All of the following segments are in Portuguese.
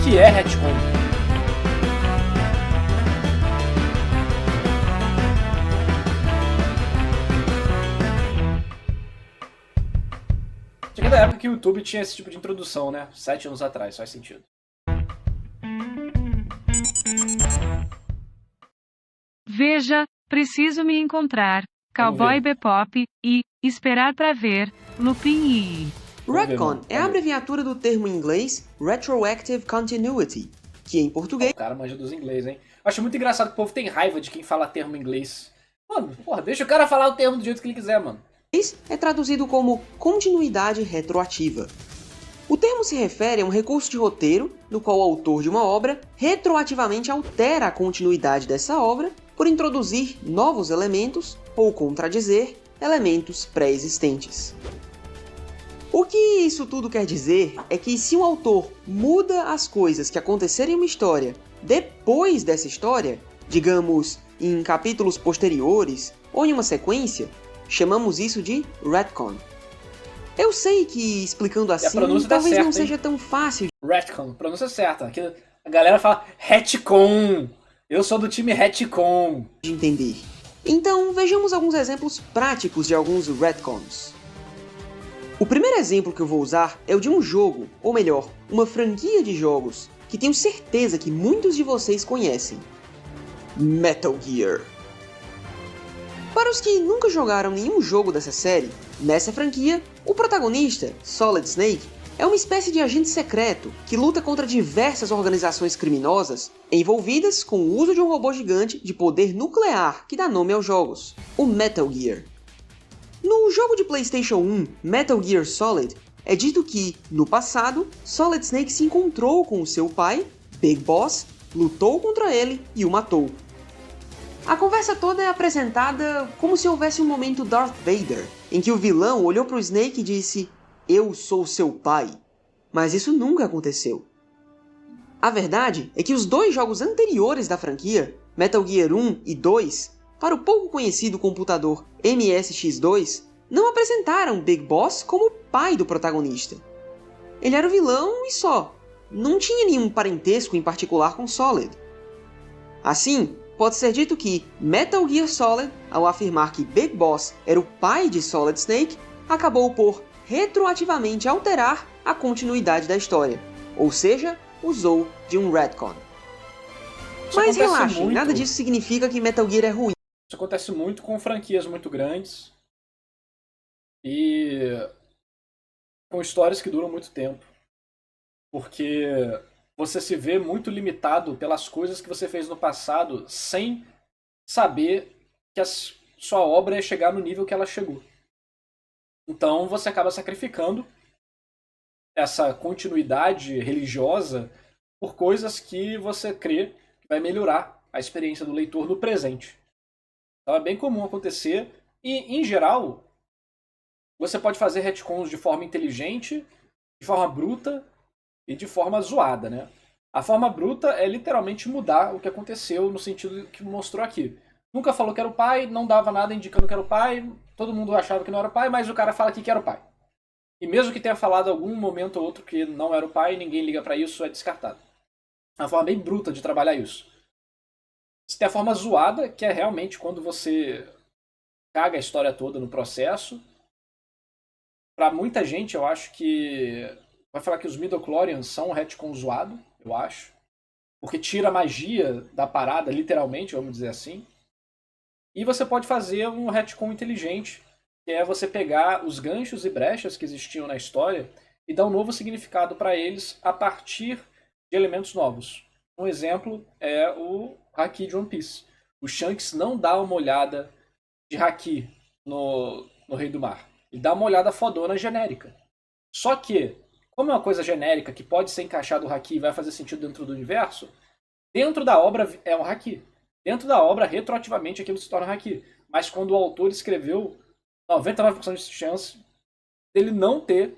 que é retcon? Chega da época que o YouTube tinha esse tipo de introdução, né? 7 anos atrás, faz sentido. Veja, Preciso Me Encontrar, Cowboy Bebop e Esperar pra Ver, Lupin II. Retcon é a abreviatura do termo em inglês Retroactive Continuity, que em português... O cara manja dos inglês, hein? Acho muito engraçado que o povo tem raiva de quem fala termo em inglês. Mano, porra, deixa o cara falar o termo do jeito que ele quiser, mano. É traduzido como continuidade retroativa. O termo se refere a um recurso de roteiro no qual o autor de uma obra retroativamente altera a continuidade dessa obra por introduzir novos elementos ou contradizer elementos pré-existentes. O que isso tudo quer dizer é que se um autor muda as coisas que aconteceram em uma história depois dessa história, digamos, em capítulos posteriores ou em uma sequência, chamamos isso de retcon. Eu sei que, explicando assim, talvez não seja tão fácil. Retcon, pronúncia certa. Aqui a galera fala retcon. Eu sou do time retcon. De entender. Então, vejamos alguns exemplos práticos de alguns retcons. O primeiro exemplo que eu vou usar é o de um jogo, ou melhor, uma franquia de jogos, que tenho certeza que muitos de vocês conhecem. Metal Gear. Para os que nunca jogaram nenhum jogo dessa série, nessa franquia, o protagonista, Solid Snake, é uma espécie de agente secreto que luta contra diversas organizações criminosas envolvidas com o uso de um robô gigante de poder nuclear que dá nome aos jogos, o Metal Gear. No jogo de PlayStation 1, Metal Gear Solid, é dito que, no passado, Solid Snake se encontrou com o seu pai, Big Boss, lutou contra ele e o matou. A conversa toda é apresentada como se houvesse um momento Darth Vader, em que o vilão olhou para o Snake e disse: "Eu sou seu pai." Mas isso nunca aconteceu. A verdade é que os dois jogos anteriores da franquia, Metal Gear 1 e 2, para o pouco conhecido computador MSX2, não apresentaram Big Boss como pai do protagonista. Ele era o vilão e só, não tinha nenhum parentesco em particular com Solid. Assim, pode ser dito que Metal Gear Solid, ao afirmar que Big Boss era o pai de Solid Snake, acabou por retroativamente alterar a continuidade da história, ou seja, usou de um retcon. Mas relaxem, nada disso significa que Metal Gear é ruim. Isso acontece muito com franquias muito grandes e com histórias que duram muito tempo, porque você se vê muito limitado pelas coisas que você fez no passado sem saber que a sua obra ia chegar no nível que ela chegou. Então você acaba sacrificando essa continuidade religiosa por coisas que você crê que vai melhorar a experiência do leitor no presente. Então é bem comum acontecer e, em geral, você pode fazer retcons de forma inteligente, de forma bruta e de forma zoada, né? A forma bruta é literalmente mudar o que aconteceu no sentido que mostrou aqui. Nunca falou que era o pai, não dava nada indicando que era o pai, todo mundo achava que não era o pai, mas o cara fala aqui que era o pai. E mesmo que tenha falado algum momento ou outro que não era o pai, ninguém liga pra isso, é descartado. É uma forma bem bruta de trabalhar isso. Você tem a forma zoada, que é realmente quando você caga a história toda no processo. Pra muita gente, eu acho que vai falar que os midichlorians são um retcon zoado, eu acho. Porque tira a magia da parada, literalmente, vamos dizer assim. E você pode fazer um retcon inteligente, que é você pegar os ganchos e brechas que existiam na história e dar um novo significado para eles a partir de elementos novos. Um exemplo é o Haki de One Piece. O Shanks não dá uma olhada de Haki no Rei do Mar. Ele dá uma olhada fodona genérica. Só que, como é uma coisa genérica que pode ser encaixada no Haki e vai fazer sentido dentro do universo, dentro da obra é um Haki. Dentro da obra, retroativamente, aquilo se torna Haki. Mas quando o autor escreveu, 99% de chance dele não ter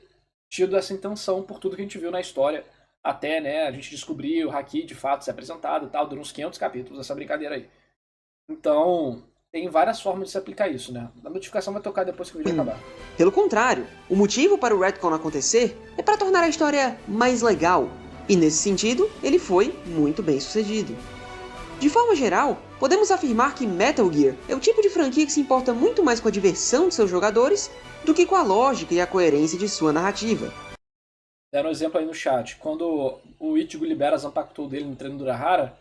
tido essa intenção por tudo que a gente viu na história, até, né, a gente descobrir o Haki de fato ser apresentado e tal, durou uns 500 capítulos essa brincadeira aí. Então, tem várias formas de se aplicar isso, né? A notificação vai tocar depois que o vídeo acabar. Pelo contrário, o motivo para o retcon acontecer é para tornar a história mais legal, E nesse sentido, ele foi muito bem sucedido. De forma geral, podemos afirmar que Metal Gear é o tipo de franquia que se importa muito mais com a diversão de seus jogadores do que com a lógica e a coerência de sua narrativa. Deram um exemplo aí no chat. Quando o Ichigo libera a Zanpakuto dele no treino do Urahara,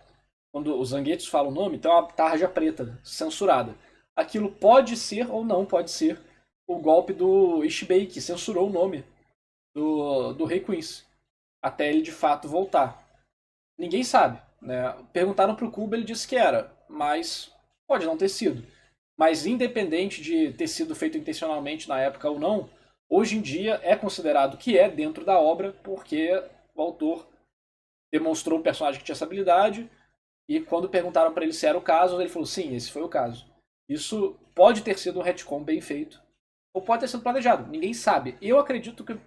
quando os Zangetsu falam o nome, tem uma tarja preta, censurada. Aquilo pode ser ou não pode ser o golpe do Ishibei, que censurou o nome do Rei Queens, até ele de fato voltar. Ninguém sabe, né? Perguntaram pro Kuba, ele disse que era, mas pode não ter sido. Mas independente de ter sido feito intencionalmente na época ou não, hoje em dia é considerado que é dentro da obra, porque o autor demonstrou o personagem que tinha essa habilidade, e quando perguntaram para ele se era o caso, ele falou, sim, esse foi o caso. Isso pode ter sido um retcon bem feito, ou pode ter sido planejado, ninguém sabe. Eu acredito que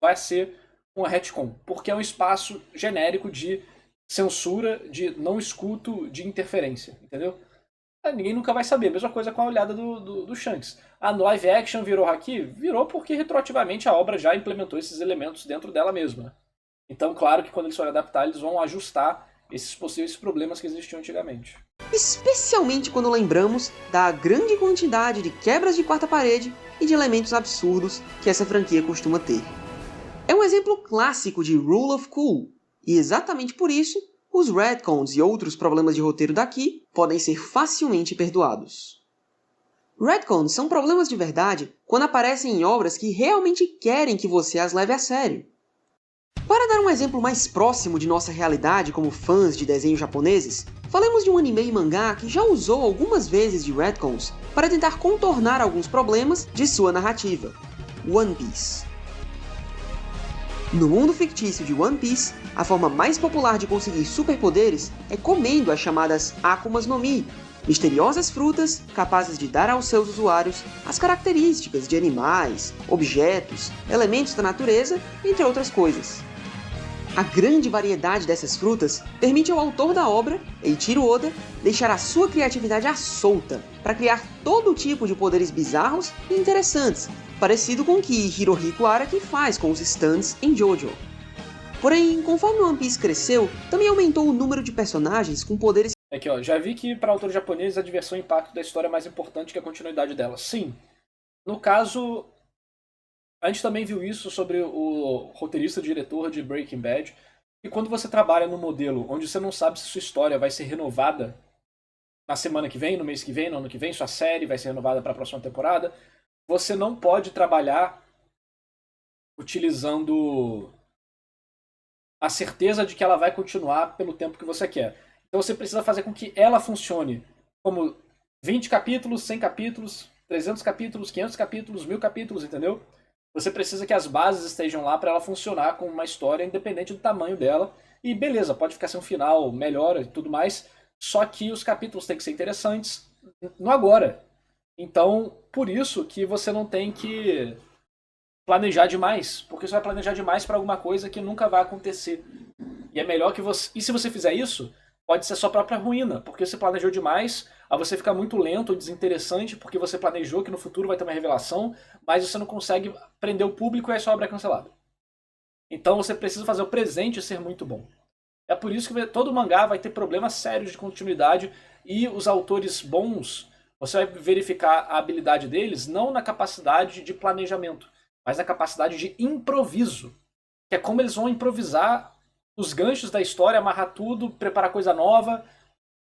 vai ser um retcon, porque é um espaço genérico de censura, de não escuto, de interferência, entendeu? Ninguém nunca vai saber. Mesma coisa com a olhada do Shanks. A live action virou haki? Virou porque retroativamente a obra já implementou esses elementos dentro dela mesma. Então, claro que quando eles forem adaptar, eles vão ajustar esses possíveis problemas que existiam antigamente. Especialmente quando lembramos da grande quantidade de quebras de quarta parede e de elementos absurdos que essa franquia costuma ter. É um exemplo clássico de Rule of Cool, e exatamente por isso, os retcons e outros problemas de roteiro daqui podem ser facilmente perdoados. Retcons são problemas de verdade quando aparecem em obras que realmente querem que você as leve a sério. Para dar um exemplo mais próximo de nossa realidade como fãs de desenhos japoneses, falemos de um anime e mangá que já usou algumas vezes de retcons para tentar contornar alguns problemas de sua narrativa: One Piece. No mundo fictício de One Piece, a forma mais popular de conseguir superpoderes é comendo as chamadas Akumas no Mi, misteriosas frutas capazes de dar aos seus usuários as características de animais, objetos, elementos da natureza, entre outras coisas. A grande variedade dessas frutas permite ao autor da obra, Eiichiro Oda, deixar a sua criatividade à solta para criar todo tipo de poderes bizarros e interessantes, parecido com o que Hirohiko Araki faz com os stands em JoJo. Porém, conforme One Piece cresceu, também aumentou o número de personagens com poderes. Aqui, ó, já vi que para autores japoneses a diversão e o impacto da história é mais importante que a continuidade dela. Sim. No caso, a gente também viu isso sobre o roteirista e diretor de Breaking Bad. E quando você trabalha num modelo onde você não sabe se sua história vai ser renovada na semana que vem, no mês que vem, no ano que vem, sua série vai ser renovada para a próxima temporada, você não pode trabalhar utilizando a certeza de que ela vai continuar pelo tempo que você quer. Então você precisa fazer com que ela funcione como 20 capítulos, 100 capítulos, 300 capítulos, 500 capítulos, 1000 capítulos, entendeu? Você precisa que as bases estejam lá para ela funcionar como uma história independente do tamanho dela. E beleza, pode ficar sem um final melhor e tudo mais, só que os capítulos têm que ser interessantes no agora. Então, por isso que você não tem que planejar demais, porque você vai planejar demais para alguma coisa que nunca vai acontecer. E é melhor que você... E se você fizer isso, pode ser sua própria ruína, porque você planejou demais, aí você fica muito lento ou desinteressante, porque você planejou que no futuro vai ter uma revelação, mas você não consegue prender o público e a sua obra é cancelada. Então você precisa fazer o presente ser muito bom. É por isso que todo mangá vai ter problemas sérios de continuidade, e os autores bons, você vai verificar a habilidade deles não na capacidade de planejamento, mas na capacidade de improviso, que é como eles vão improvisar os ganchos da história, amarrar tudo, preparar coisa nova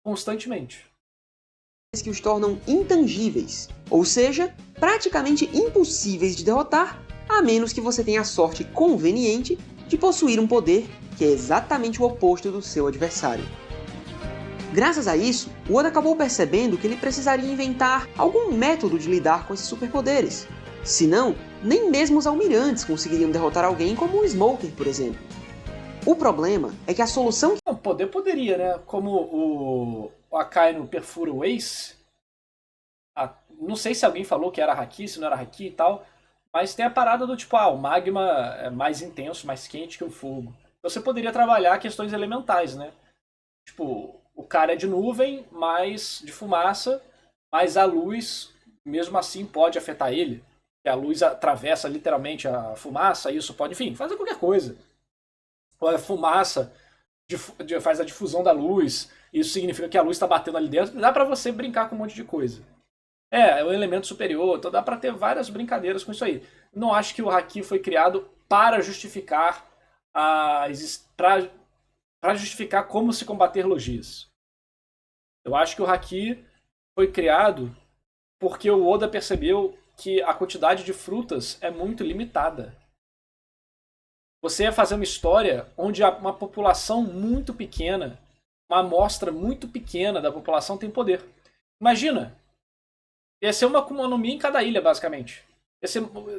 constantemente. Que os tornam intangíveis, ou seja, praticamente impossíveis de derrotar, a menos que você tenha a sorte conveniente de possuir um poder que é exatamente o oposto do seu adversário. Graças a isso, o Oda acabou percebendo que ele precisaria inventar algum método de lidar com esses superpoderes. Senão, nem mesmo os almirantes conseguiriam derrotar alguém como o Smoker, por exemplo. O problema é que a solução... Não, poderia, né? Como o Akainu perfura o Ace. Não sei se alguém falou que era haki, se não era haki e tal. Mas tem a parada do tipo, o magma é mais intenso, mais quente que o fogo. Então você poderia trabalhar questões elementais, né? Tipo, o cara é de nuvem, mais de fumaça, mas a luz, mesmo assim, pode afetar ele. A luz atravessa literalmente a fumaça, isso pode, enfim, fazer qualquer coisa. ou a fumaça faz a difusão da luz, isso significa que a luz está batendo ali dentro, dá pra você brincar com um monte de coisa. É um elemento superior, então dá pra ter várias brincadeiras com isso aí. Não acho que o Haki foi criado para justificar para justificar como se combater logias. Eu acho que o Haki foi criado porque o Oda percebeu que a quantidade de frutas é muito limitada. Você ia fazer uma história onde uma população muito pequena, uma amostra muito pequena da população tem poder. Imagina, ia ser uma Akuma no Mi em cada ilha, basicamente.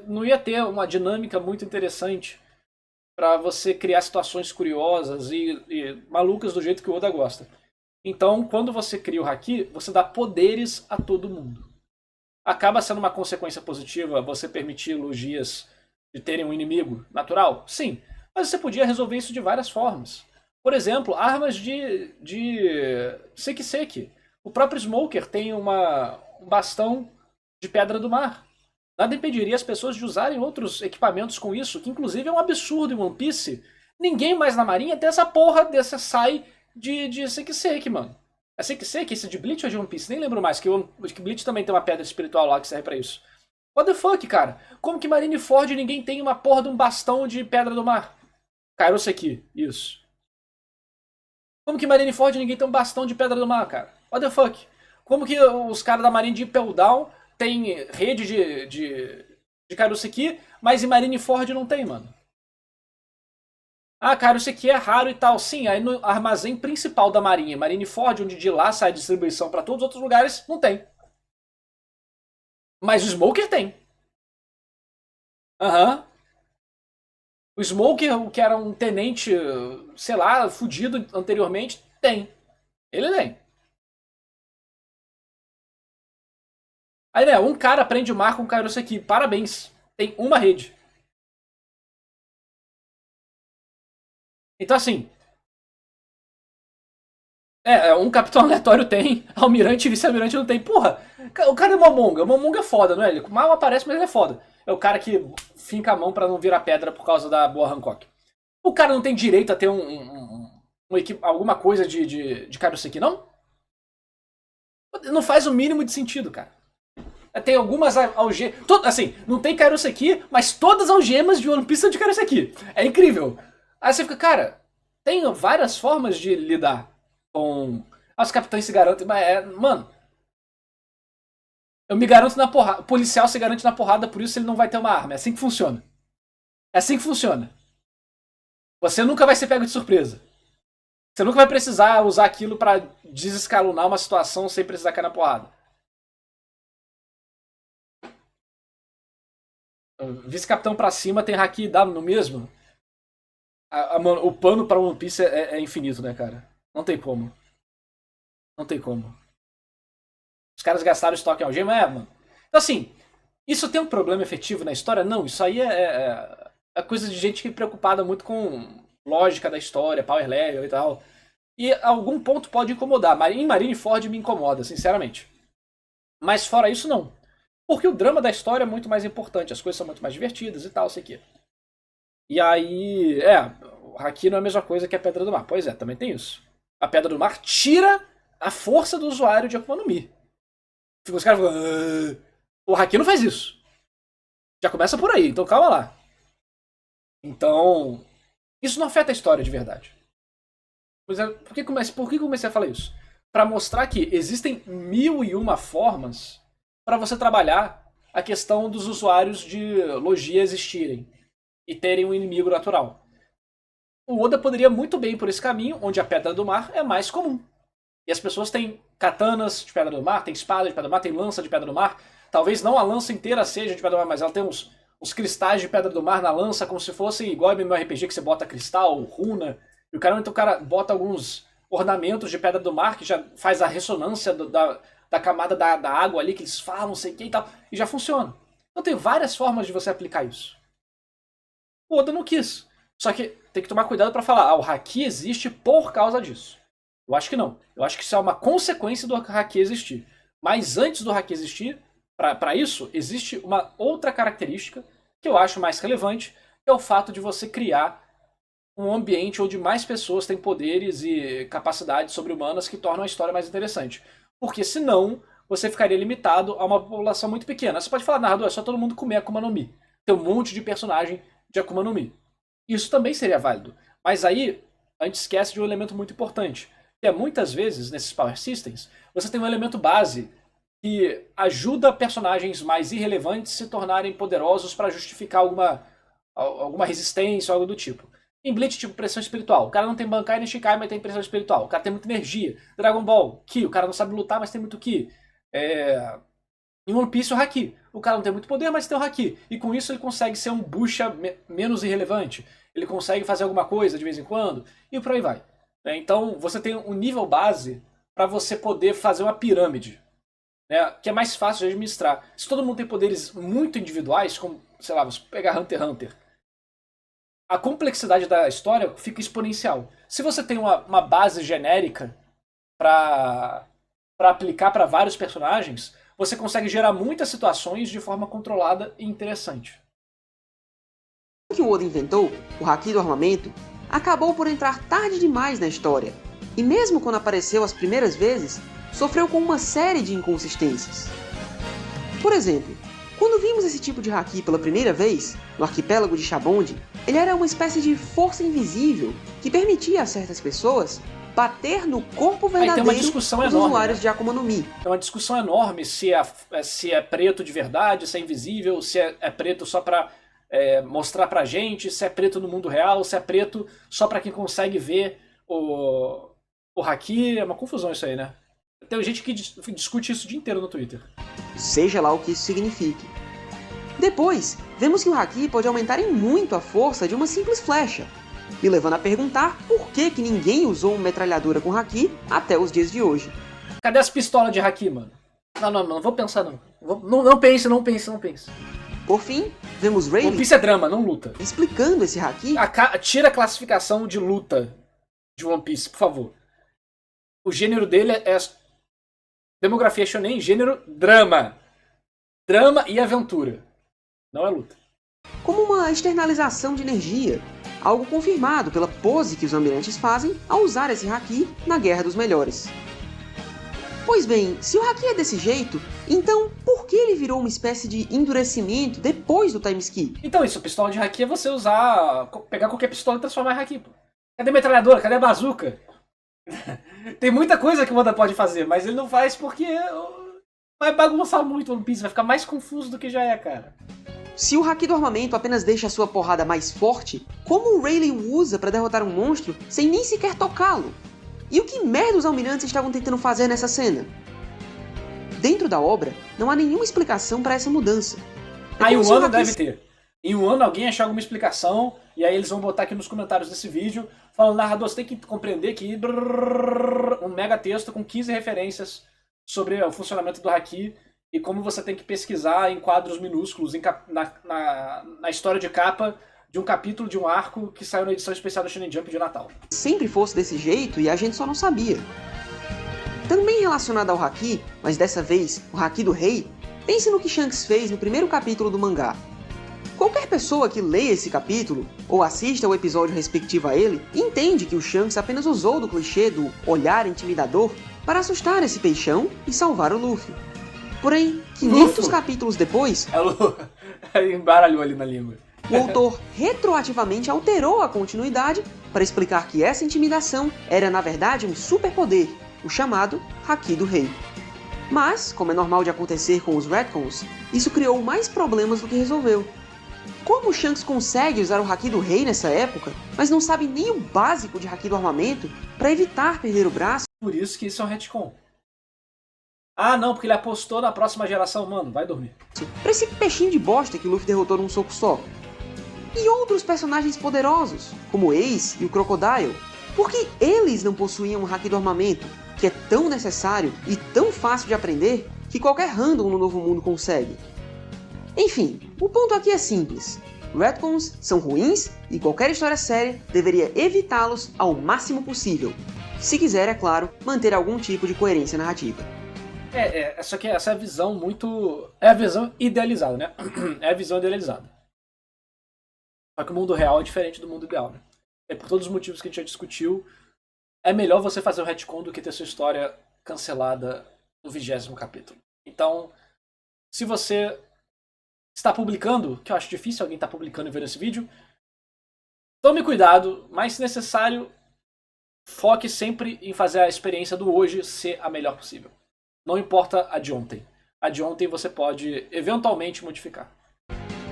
Não ia ter uma dinâmica muito interessante para você criar situações curiosas e malucas do jeito que o Oda gosta. Então, quando você cria o Haki, você dá poderes a todo mundo. Acaba sendo uma consequência positiva você permitir logias de terem um inimigo natural? Sim. Mas você podia resolver isso de várias formas. Por exemplo, armas de Seki-Seki. O próprio Smoker tem um bastão de pedra do mar. Nada impediria as pessoas de usarem outros equipamentos com isso, que inclusive é um absurdo em One Piece. Ninguém mais na marinha tem essa porra dessa sai de Seki-Seki, mano. É Seki-Seki, esse de Bleach ou de One Piece? Nem lembro mais, que Bleach também tem uma pedra espiritual lá que serve pra isso. What the fuck, cara? Como que Marineford ninguém tem uma porra de um bastão de pedra do mar? Kairoseki, isso. Como que Marineford ninguém tem um bastão de pedra do mar, cara? What the fuck? Como que os caras da Marinha de Impel Down tem rede de Kairoseki, mas em Marineford não tem, mano? Ah, cara, isso aqui é raro e tal. Sim, aí no armazém principal da Marinha, Marineford, onde de lá sai a distribuição para todos os outros lugares, não tem. Mas o Smoker tem. Aham. O Smoker, que era um tenente, sei lá, fudido anteriormente, tem. Ele tem. Aí, né, um cara prende o mar com o Kairoseki. Parabéns. Tem uma rede. Então, assim, um capitão aleatório tem, almirante e vice-almirante não tem. Porra, o cara é Momonga. O Momonga é foda, não é? Ele mal aparece, mas ele é foda. É o cara que finca a mão pra não virar pedra por causa da boa Hancock. O cara não tem direito a ter alguma coisa de Kairoseki, não? Não faz o mínimo de sentido, cara. Tem algumas algemas. Assim, não tem Kairoseki, mas todas as algemas de One Piece são de Kairoseki. É incrível. Aí você fica, cara, tem várias formas de lidar com. Os capitães se garantem, mas mano. Eu me garanto na porrada. O policial se garante na porrada, por isso ele não vai ter uma arma. É assim que funciona. É assim que funciona. Você nunca vai ser pego de surpresa. Você nunca vai precisar usar aquilo pra desescalonar uma situação sem precisar cair na porrada. Vice-capitão pra cima tem haki dado no mesmo? O pano pra One Piece é infinito, né, cara? Não tem como. Não tem como. Os caras gastaram estoque em algema, mano. Então, assim, isso tem um problema efetivo na história? Não, isso aí é coisa de gente que é preocupada muito com lógica da história, power level e tal. E a algum ponto pode incomodar. Em Marineford me incomoda, sinceramente. Mas fora isso, não. Porque o drama da história é muito mais importante, as coisas são muito mais divertidas e tal, sei que. E aí, o Haki não é a mesma coisa que a Pedra do Mar. Pois é, também tem isso. A Pedra do Mar tira a força do usuário de Akuma no Mi. Fica os caras falando, o Haki não faz isso. Já começa por aí, então calma lá. Então, isso não afeta a história de verdade. Por que comecei a falar isso? Para mostrar que existem 1001 formas para você trabalhar a questão dos usuários de logia existirem e terem um inimigo natural. O Oda poderia muito bem ir por esse caminho, onde a Pedra do Mar é mais comum. E as pessoas têm katanas de Pedra do Mar, tem espada de Pedra do Mar, tem lança de Pedra do Mar. Talvez não a lança inteira seja de Pedra do Mar, mas ela tem os cristais de Pedra do Mar na lança, como se fosse igual em MMORPG que você bota cristal, runa. E então o cara bota alguns ornamentos de Pedra do Mar que já faz a ressonância da camada da água ali, que eles falam, não sei o que e tal, e já funciona. Então tem várias formas de você aplicar isso. O Oda não quis. Só que tem que tomar cuidado para falar, o Haki existe por causa disso. Eu acho que não. Eu acho que isso é uma consequência do Haki existir. Mas antes do Haki existir, para isso, existe uma outra característica que eu acho mais relevante, que é o fato de você criar um ambiente onde mais pessoas têm poderes e capacidades sobre-humanas que tornam a história mais interessante. Porque senão, você ficaria limitado a uma população muito pequena. Você pode falar, narrador, é só todo mundo comer Akuma no Mi. Tem um monte de personagem de Akuma no Mi. Isso também seria válido. Mas aí, a gente esquece de um elemento muito importante. Que é, muitas vezes, nesses Power Systems, você tem um elemento base que ajuda personagens mais irrelevantes se tornarem poderosos para justificar alguma resistência ou algo do tipo. Em Bleach, tipo, pressão espiritual. O cara não tem Bankai nem Shikai, mas tem pressão espiritual. O cara tem muita energia. Dragon Ball, Ki. O cara não sabe lutar, mas tem muito Ki. Em One Piece, o Haki. O cara não tem muito poder, mas tem o Haki. E com isso ele consegue ser um bucha menos irrelevante. Ele consegue fazer alguma coisa de vez em quando. E por aí vai. Então, você tem um nível base para você poder fazer uma pirâmide. Que é mais fácil de administrar. Se todo mundo tem poderes muito individuais, como, sei lá, você pegar Hunter x Hunter, a complexidade da história fica exponencial. Se você tem uma base genérica para aplicar para vários personagens, você consegue gerar muitas situações de forma controlada e interessante. O que o Oda inventou, o Haki do armamento, acabou por entrar tarde demais na história, e mesmo quando apareceu as primeiras vezes, sofreu com uma série de inconsistências. Por exemplo, quando vimos esse tipo de Haki pela primeira vez, no arquipélago de Shabond, ele era uma espécie de força invisível que permitia a certas pessoas bater no corpo verdadeiro dos usuários de Akuma no Mi. Tem uma discussão enorme se é preto de verdade, se é invisível, se é preto só pra mostrar pra gente, se é preto no mundo real, se é preto só pra quem consegue ver o Haki. É uma confusão isso aí, né? Tem gente que discute isso o dia inteiro no Twitter. Seja lá o que isso signifique. Depois, vemos que o Haki pode aumentar em muito a força de uma simples flecha, me levando a perguntar por que ninguém usou uma metralhadora com Haki até os dias de hoje. Cadê as pistolas de Haki, mano? Não vou pensar não. Não pense. Por fim, vemos Rayleigh... One Piece é drama, não luta. Explicando esse Haki... Tira a classificação de luta de One Piece, por favor. O gênero dele é demografia shonen, gênero drama. Drama e aventura. Não é luta. Como uma externalização de energia, algo confirmado pela pose que os almirantes fazem ao usar esse Haki na Guerra dos Melhores. Pois bem, se o Haki é desse jeito, então por que ele virou uma espécie de endurecimento depois do time skip? Então isso, pistola de Haki é você pegar qualquer pistola e transformar em Haki, pô. Cadê a metralhadora? Cadê a bazuca? Tem muita coisa que o Oda pode fazer, mas ele não faz porque vai bagunçar muito o One Piece, vai ficar mais confuso do que já é, cara. Se o Haki do armamento apenas deixa a sua porrada mais forte, como o Rayleigh usa para derrotar um monstro sem nem sequer tocá-lo? E o que merda os almirantes estavam tentando fazer nessa cena? Dentro da obra, não há nenhuma explicação para essa mudança. Aí o Wano deve ter. Em um ano alguém achar alguma explicação, e aí eles vão botar aqui nos comentários desse vídeo, falando, narrador, você tem que compreender que um mega texto com 15 referências sobre o funcionamento do Haki e como você tem que pesquisar em quadros minúsculos na história de capa de um capítulo de um arco que saiu na edição especial do Shonen Jump de Natal. Sempre fosse desse jeito e a gente só não sabia. Também relacionado ao Haki, mas dessa vez o Haki do Rei, pense no que Shanks fez no primeiro capítulo do mangá. Qualquer pessoa que leia esse capítulo, ou assista ao episódio respectivo a ele, entende que o Shanks apenas usou do clichê do olhar intimidador para assustar esse peixão e salvar o Luffy. Porém, 500 capítulos depois... Embaralhou ali na língua. O autor retroativamente alterou a continuidade para explicar que essa intimidação era na verdade um superpoder, o chamado Haki do Rei. Mas, como é normal de acontecer com os retcons, isso criou mais problemas do que resolveu. Como o Shanks consegue usar o Haki do Rei nessa época, mas não sabe nem o básico de Haki do armamento para evitar perder o braço? Por isso que isso é um retcon. Ah não, porque ele apostou na próxima geração, mano, vai dormir. Pra esse peixinho de bosta que o Luffy derrotou num soco só. E outros personagens poderosos, como o Ace e o Crocodile, porque eles não possuíam um Haki do armamento, que é tão necessário e tão fácil de aprender que qualquer random no Novo Mundo consegue. Enfim, o ponto aqui é simples. Retcons são ruins e qualquer história séria deveria evitá-los ao máximo possível. Se quiser, é claro, manter algum tipo de coerência narrativa. Só que essa é a visão muito... É a visão idealizada, né? É a visão idealizada. Só que o mundo real é diferente do mundo ideal, né? por todos os motivos que a gente já discutiu, é melhor você fazer o retcon do que ter sua história cancelada no 20º capítulo. Então, se você está publicando, que eu acho difícil alguém estar publicando e vendo esse vídeo, tome cuidado, mas se necessário, foque sempre em fazer a experiência do hoje ser a melhor possível. Não importa a de ontem. A de ontem você pode eventualmente modificar.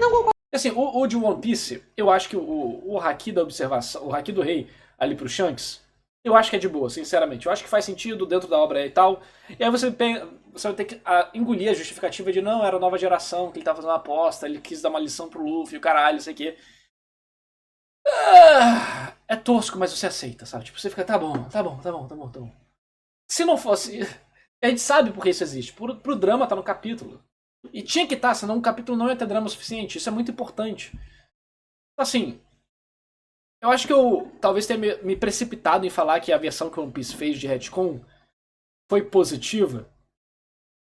Não concordo. Assim, o de One Piece, eu acho que o haki da observação, o haki do rei ali pro Shanks, eu acho que é de boa, sinceramente. Eu acho que faz sentido dentro da obra e tal. E aí você vai ter que engolir a justificativa de não, era a nova geração, que ele tava fazendo uma aposta, ele quis dar uma lição pro Luffy, o caralho, isso aqui. É tosco, mas você aceita, sabe? Tipo, você fica, tá bom. Se não fosse... A gente sabe por que isso existe. Pro drama tá no capítulo. E tinha que estar, senão um capítulo não ia ter drama o suficiente. Isso é muito importante. Assim, eu acho que eu talvez tenha me precipitado em falar que a versão que o One Piece fez de retcon foi positiva.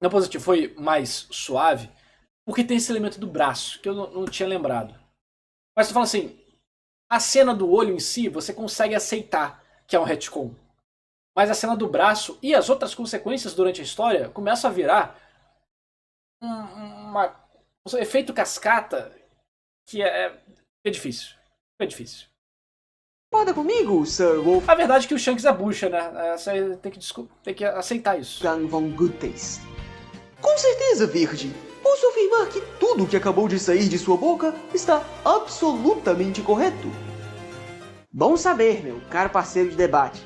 Não positiva, foi mais suave. Porque tem esse elemento do braço, que eu não tinha lembrado. Mas tu fala assim, a cena do olho em si, você consegue aceitar que é um retcon. Mas a cena do braço e as outras consequências durante a história começam a virar um efeito cascata que é difícil. É difícil. Concorda comigo, Sir Wolf? A verdade é que o Shanks é bucha, né? Você tem que aceitar isso. Von Good Taste. Com certeza, Verde. Posso afirmar que tudo que acabou de sair de sua boca está absolutamente correto. Bom saber, meu caro parceiro de debate.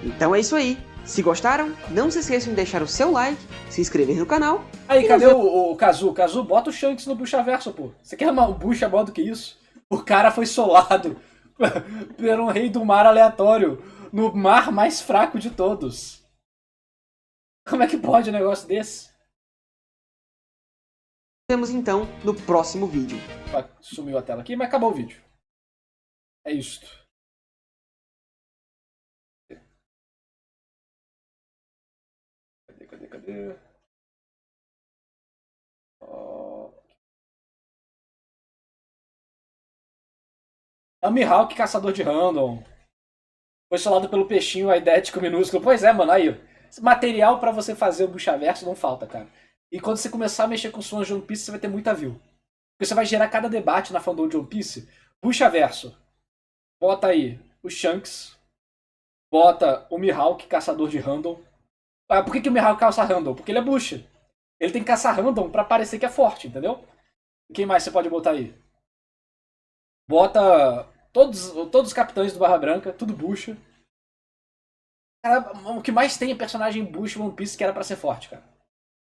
Então é isso aí. Se gostaram, não se esqueçam de deixar o seu like, se inscrever no canal. Aí, cadê o Kazu? Kazu, bota o Shanks no Buchaverso, pô. Você quer um bucha maior do que isso? O cara foi solado por um rei do mar aleatório, no mar mais fraco de todos. Como é que pode um negócio desse? Vemos então no próximo vídeo. Sumiu a tela aqui, mas acabou o vídeo. É isto. Cadê? É o Mihawk, caçador de random. Foi solado pelo peixinho aidético minúsculo. Pois é, mano, aí. Material pra você fazer o Buchaverso não falta, cara. E quando você começar a mexer com os fãs de One Piece, você vai ter muita view. Porque você vai gerar cada debate na fandom de One Piece. Buchaverso. Bota aí o Shanks. Bota o Mihawk, caçador de random. Ah, por que o Mihawk caça random? Porque ele é bucha. Ele tem que caçar random pra parecer que é forte, entendeu? E quem mais você pode botar aí? Bota todos os capitães do Barra Branca, tudo bucha. Cara, o que mais tem é personagem bucha One Piece que era pra ser forte, cara.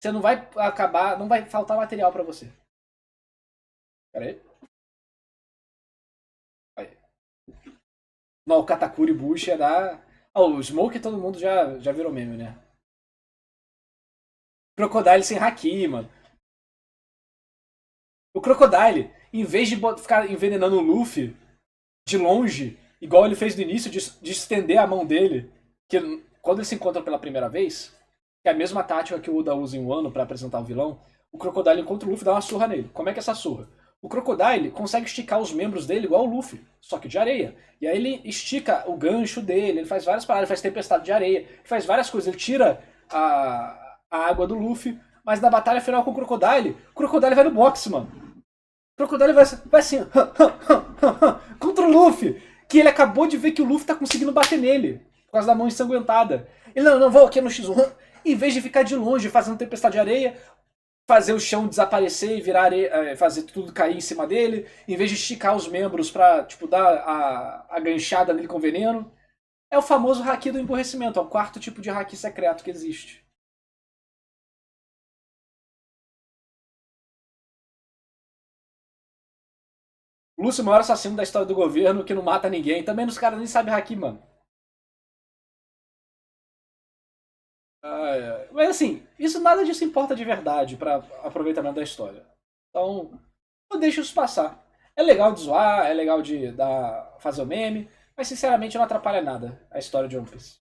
Você não vai acabar, não vai faltar material pra você. Pera aí. Não, o Katakuri bucha da... o Smoke todo mundo já virou meme, né? Crocodile sem haki, mano. O Crocodile, em vez de ficar envenenando o Luffy de longe, igual ele fez no início, de estender a mão dele, que quando eles se encontram pela primeira vez, que é a mesma tática que o Oda usa em Wano pra apresentar o vilão, o Crocodile encontra o Luffy e dá uma surra nele. Como é que é essa surra? O Crocodile consegue esticar os membros dele igual o Luffy, só que de areia. E aí ele estica o gancho dele, ele faz várias paradas, ele faz tempestade de areia, ele faz várias coisas, ele tira a água do Luffy, mas na batalha final com o Crocodile vai no boxe, mano. O Crocodile vai assim, contra o Luffy, que ele acabou de ver que o Luffy tá conseguindo bater nele, por causa da mão ensanguentada. Ele, não, vou aqui no X1, em vez de ficar de longe fazendo tempestade de areia, fazer o chão desaparecer e virar areia, fazer tudo cair em cima dele, em vez de esticar os membros pra, tipo, dar a ganchada nele com veneno. É o famoso haki do emborrecimento, é o quarto tipo de haki secreto que existe. Lúcio, o maior assassino da história do governo, que não mata ninguém. Também os caras nem sabem haki, mano. Mas assim, nada disso importa de verdade para aproveitamento da história. Então, eu deixo isso passar. É legal de zoar, é legal de fazer o meme, mas sinceramente não atrapalha nada a história de One Piece.